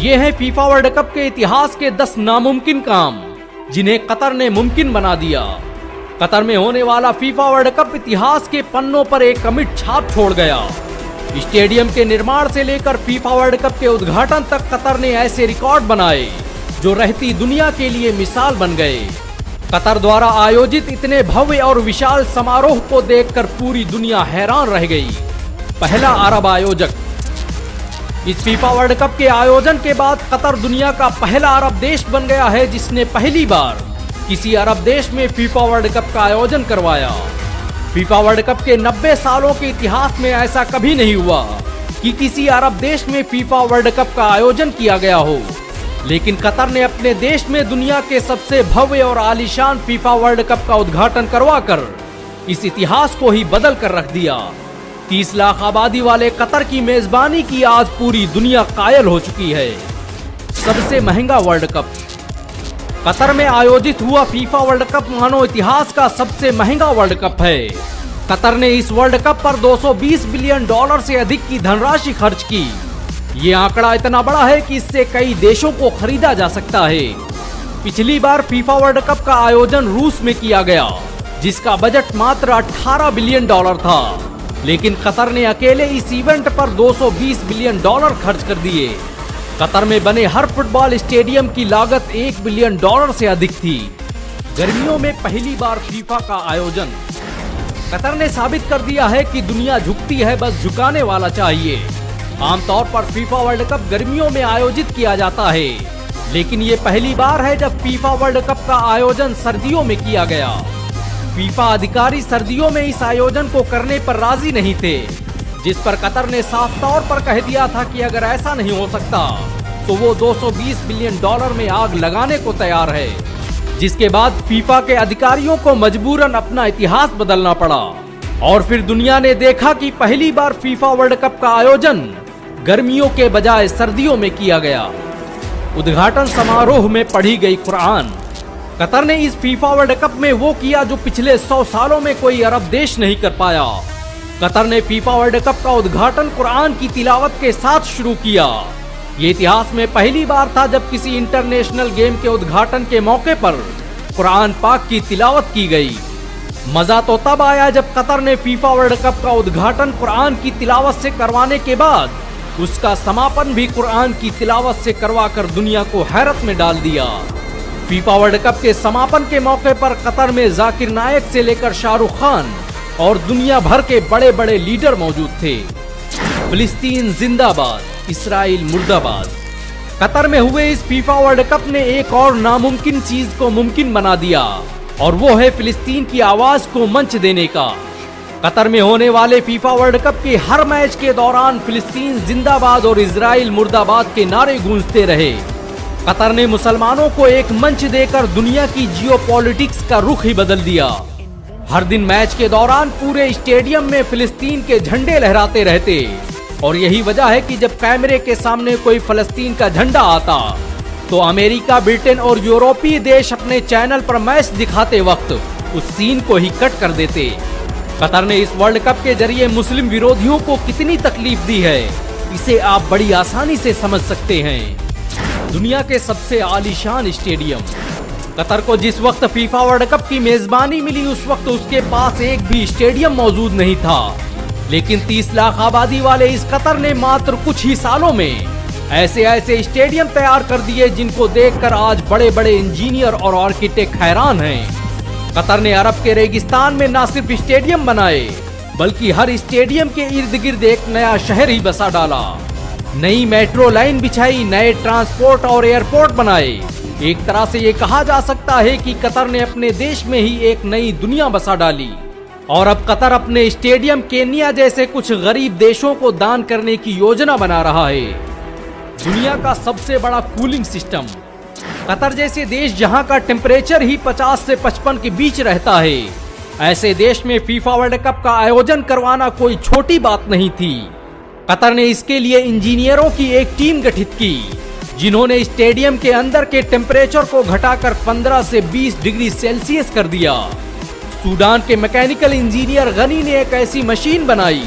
ये है FIFA world cup के इतिहास के 10 नामुमकिन काम जिन्हें कतर ने मुमकिन बना दिया। कतर में होने वाला फीफा वर्ल्ड कप इतिहास के पन्नों पर एक अमिट छाप छोड़ गया। स्टेडियम के निर्माण से लेकर फीफा वर्ल्ड कप के उद्घाटन तक कतर ने ऐसे रिकॉर्ड बनाए जो रहती दुनिया के लिए मिसाल बन गए। कतर द्वारा आयोजित इतने भव्य और विशाल समारोह को देखकर पूरी दुनिया हैरान रह गई। पहला अरब आयोजक। इस फीफा वर्ल्ड कप के आयोजन के बाद कतर दुनिया का पहला अरब देश बन गया है जिसने पहली बार किसी अरब देश में फीफा वर्ल्ड कप का आयोजन करवाया। फीफा वर्ल्ड कप के 90 सालों के इतिहास में ऐसा कभी नहीं हुआ कि किसी अरब देश में फीफा वर्ल्ड कप का आयोजन किया गया हो, लेकिन कतर ने अपने देश में दुनिया के सबसे भव्य और आलीशान फीफा वर्ल्ड कप का उद्घाटन करवाकर इस इतिहास को ही बदल कर रख दिया। 30 लाख आबादी वाले कतर की मेजबानी की आज पूरी दुनिया कायल हो चुकी है। सबसे महंगा वर्ल्ड कप। कतर में आयोजित हुआ फीफा वर्ल्ड कप मानो इतिहास का सबसे महंगा वर्ल्ड कप है। कतर ने इस वर्ल्ड कप पर 220 बिलियन डॉलर से अधिक की धनराशि खर्च की। ये आंकड़ा इतना बड़ा है कि इससे कई देशों को खरीदा जा सकता है। पिछली बार फीफा वर्ल्ड कप का आयोजन रूस में किया गया जिसका बजट मात्र 18 बिलियन डॉलर था, लेकिन कतर ने अकेले इस इवेंट पर 220 बिलियन डॉलर खर्च कर दिए। कतर में बने हर फुटबॉल स्टेडियम की लागत 1 बिलियन डॉलर से अधिक थी। गर्मियों में पहली बार फीफा का आयोजन। कतर ने साबित कर दिया है कि दुनिया झुकती है, बस झुकाने वाला चाहिए। आमतौर पर फीफा वर्ल्ड कप गर्मियों में आयोजित किया जाता है, लेकिन ये पहली बार है जब फीफा वर्ल्ड कप का आयोजन सर्दियों में किया गया। फीफा अधिकारी सर्दियों में इस आयोजन को करने पर राजी नहीं थे, जिस पर कतर ने साफ तौर पर कह दिया था कि अगर ऐसा नहीं हो सकता तो वो 220 बिलियन डॉलर में आग लगाने को तैयार है। जिसके बाद फीफा के अधिकारियों को मजबूरन अपना इतिहास बदलना पड़ा और फिर दुनिया ने देखा कि पहली बार फीफा वर्ल्ड कप का आयोजन गर्मियों के बजाय सर्दियों में किया गया। उद्घाटन समारोह में पढ़ी गई कुरान। कतर ने इस फीफा वर्ल्ड कप में वो किया जो पिछले 100 सालों में कोई अरब देश नहीं कर पाया। कतर ने फीफा वर्ल्ड कप का उद्घाटन कुरान की तिलावत के साथ शुरू किया। ये इतिहास में पहली बार था जब किसी इंटरनेशनल गेम के उद्घाटन के मौके पर कुरान पाक की तिलावत की गई। मजा तो तब आया जब कतर ने फीफा वर्ल्ड कप का उद्घाटन कुरान की तिलावत से करवाने के बाद उसका समापन भी कुरान की तिलावत से करवाकर दुनिया को हैरत में डाल दिया। फीफा वर्ल्ड कप के समापन के मौके पर कतर में जाकिर नायक से लेकर शाहरुख खान और दुनिया भर के बड़े बड़े लीडर मौजूद थे। फिलिस्तीन जिंदाबाद, इस्राइल मुर्दाबाद। कतर में हुए इस फीफा वर्ल्ड कप ने एक और नामुमकिन चीज को मुमकिन बना दिया और वो है फिलिस्तीन की आवाज को मंच देने का। कतर में होने वाले फीफा वर्ल्ड कप के हर मैच के दौरान फिलिस्तीन जिंदाबाद और इस्राइल मुर्दाबाद के नारे गूंजते रहे। कतर ने मुसलमानों को एक मंच देकर दुनिया की जियोपॉलिटिक्स का रुख ही बदल दिया। हर दिन मैच के दौरान पूरे स्टेडियम में फिलिस्तीन के झंडे लहराते रहते और यही वजह है कि जब कैमरे के सामने कोई फलस्तीन का झंडा आता तो अमेरिका, ब्रिटेन और यूरोपीय देश अपने चैनल पर मैच दिखाते वक्त उस सीन को ही कट कर देते। कतर ने इस वर्ल्ड कप के जरिए मुस्लिम विरोधियों को कितनी तकलीफ दी है, इसे आप बड़ी आसानी से समझ सकते हैं। दुनिया के सबसे आलीशान स्टेडियम। कतर को जिस वक्त फीफा वर्ल्ड कप की मेजबानी मिली उस वक्त उसके पास एक भी स्टेडियम मौजूद नहीं था, लेकिन 30 लाख आबादी वाले इस कतर ने मात्र कुछ ही सालों में ऐसे ऐसे स्टेडियम तैयार कर दिए जिनको देखकर आज बड़े बड़े इंजीनियर और आर्किटेक्ट हैरान हैं। कतर ने अरब के रेगिस्तान में न सिर्फ स्टेडियम बनाए बल्कि हर स्टेडियम के इर्द गिर्द एक नया शहर ही बसा डाला। नई मेट्रो लाइन बिछाई, नए ट्रांसपोर्ट और एयरपोर्ट बनाए। एक तरह से ये कहा जा सकता है कि कतर ने अपने देश में ही एक नई दुनिया बसा डाली और अब कतर अपने स्टेडियम केन्या जैसे कुछ गरीब देशों को दान करने की योजना बना रहा है। दुनिया का सबसे बड़ा कूलिंग सिस्टम। कतर जैसे देश जहां का टेम्परेचर ही 50 से 55 के बीच रहता है, ऐसे देश में फीफा वर्ल्ड कप का आयोजन करवाना कोई छोटी बात नहीं थी। कतर ने इसके लिए इंजीनियरों की एक टीम गठित की जिन्होंने स्टेडियम के अंदर के टेम्परेचर को घटाकर 15 से 20 डिग्री सेल्सियस कर दिया। सूडान के मैकेनिकल इंजीनियर गनी ने एक ऐसी मशीन बनाई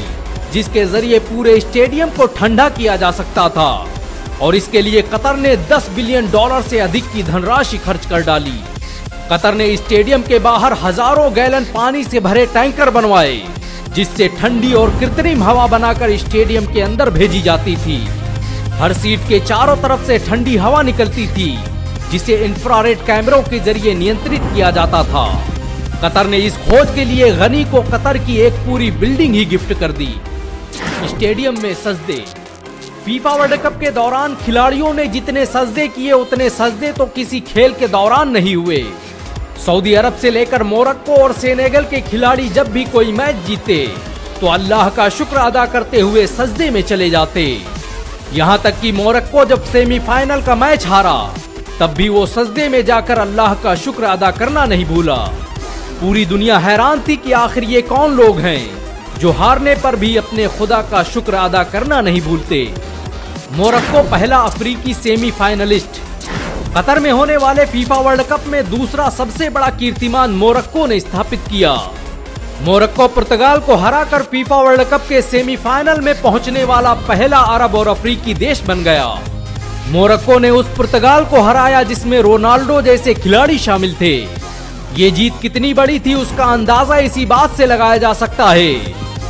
जिसके जरिए पूरे स्टेडियम को ठंडा किया जा सकता था। और इसके लिए कतर ने $10 बिलियन से अधिक की धनराशि खर्च कर डाली। कतर ने स्टेडियम के बाहर हजारों गैलन पानी से भरे टैंकर बनवाए, जिससे ठंडी और कृत्रिम हवा बनाकर स्टेडियम के अंदर भेजी जाती थी। हर सीट के चारों तरफ से ठंडी हवा निकलती थी, जिसे इंफ्रारेड कैमरों के जरिए नियंत्रित किया जाता था। कतर ने इस खोज के लिए गनी को कतर की एक पूरी बिल्डिंग ही गिफ्ट कर दी। स्टेडियम में सजदे। फीफा वर्ल्ड कप के दौरान खिलाड़ियों ने जितने सजदे किए उतने सजदे तो किसी खेल के दौरान नहीं हुए। सऊदी अरब से लेकर मोरक्को और सेनेगल के खिलाड़ी जब भी कोई मैच जीते तो अल्लाह का शुक्र अदा करते हुए सजदे में चले जाते। यहाँ तक कि मोरक्को जब सेमीफाइनल का मैच हारा तब भी वो सजदे में जाकर अल्लाह का शुक्र अदा करना नहीं भूला। पूरी दुनिया हैरान थी कि आखिर ये कौन लोग हैं जो हारने पर भी अपने खुदा का शुक्र अदा करना नहीं भूलते। मोरक्को पहला अफ्रीकी सेमीफाइनलिस्ट। कतर में होने वाले फीफा वर्ल्ड कप में दूसरा सबसे बड़ा कीर्तिमान मोरक्को ने स्थापित किया। मोरक्को पुर्तगाल को हराकर फीफा वर्ल्ड कप के सेमीफाइनल में पहुंचने वाला पहला अरब और अफ्रीकी देश बन गया। मोरक्को ने उस पुर्तगाल को हराया जिसमें रोनाल्डो जैसे खिलाड़ी शामिल थे। ये जीत कितनी बड़ी थी उसका अंदाजा इसी बात से लगाया जा सकता है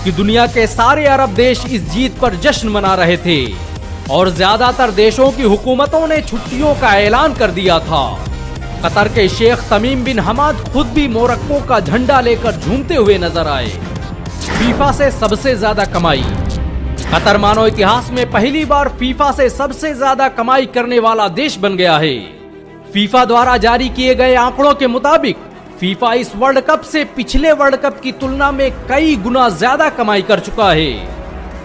कि दुनिया के सारे अरब देश इस जीत पर जश्न मना रहे थे और ज्यादातर देशों की हुकूमतों ने छुट्टियों का ऐलान कर दिया था। कतर के शेख तमीम बिन हमाद खुद भी मोरक्को का झंडा लेकर झूमते हुए नजर आए। फीफा से सबसे ज्यादा कमाई। कतर मानो इतिहास में पहली बार फीफा से सबसे ज्यादा कमाई करने वाला देश बन गया है। फीफा द्वारा जारी किए गए आंकड़ों के मुताबिक फीफा इस वर्ल्ड कप से पिछले वर्ल्ड कप की तुलना में कई गुना ज्यादा कमाई कर चुका है।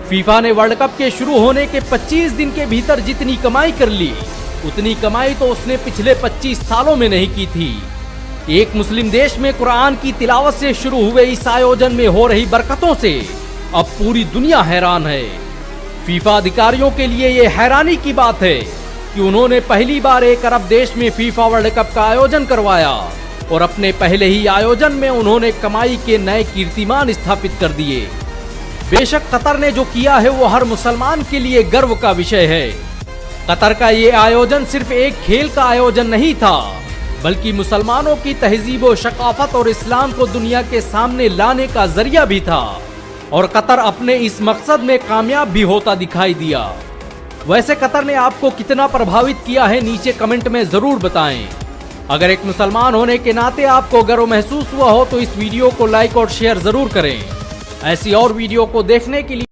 फीफा ने वर्ल्ड कप के शुरू होने के 25 दिन के भीतर जितनी कमाई कर ली उतनी कमाई तो उसने पिछले 25 सालों में नहीं की थी। एक मुस्लिम देश में कुरान की तिलावत से शुरू हुए इस आयोजन में हो रही बरकतों से अब पूरी दुनिया हैरान है। फीफा अधिकारियों के लिए ये हैरानी की बात है कि उन्होंने पहली बार एक अरब देश में फीफा वर्ल्ड कप का आयोजन करवाया और अपने पहले ही आयोजन में उन्होंने कमाई के नए कीर्तिमान स्थापित कर दिए। बेशक कतर ने जो किया है वो हर मुसलमान के लिए गर्व का विषय है। कतर का ये आयोजन सिर्फ एक खेल का आयोजन नहीं था बल्कि मुसलमानों की तहजीब व शकाफत और इस्लाम को दुनिया के सामने लाने का जरिया भी था और कतर अपने इस मकसद में कामयाब भी होता दिखाई दिया। वैसे कतर ने आपको कितना प्रभावित किया है नीचे कमेंट में जरूर बताएं। अगर एक मुसलमान होने के नाते आपको गर्व महसूस हुआ हो तो इस वीडियो को लाइक और शेयर जरूर करें। ऐसी और वीडियो को देखने के लिए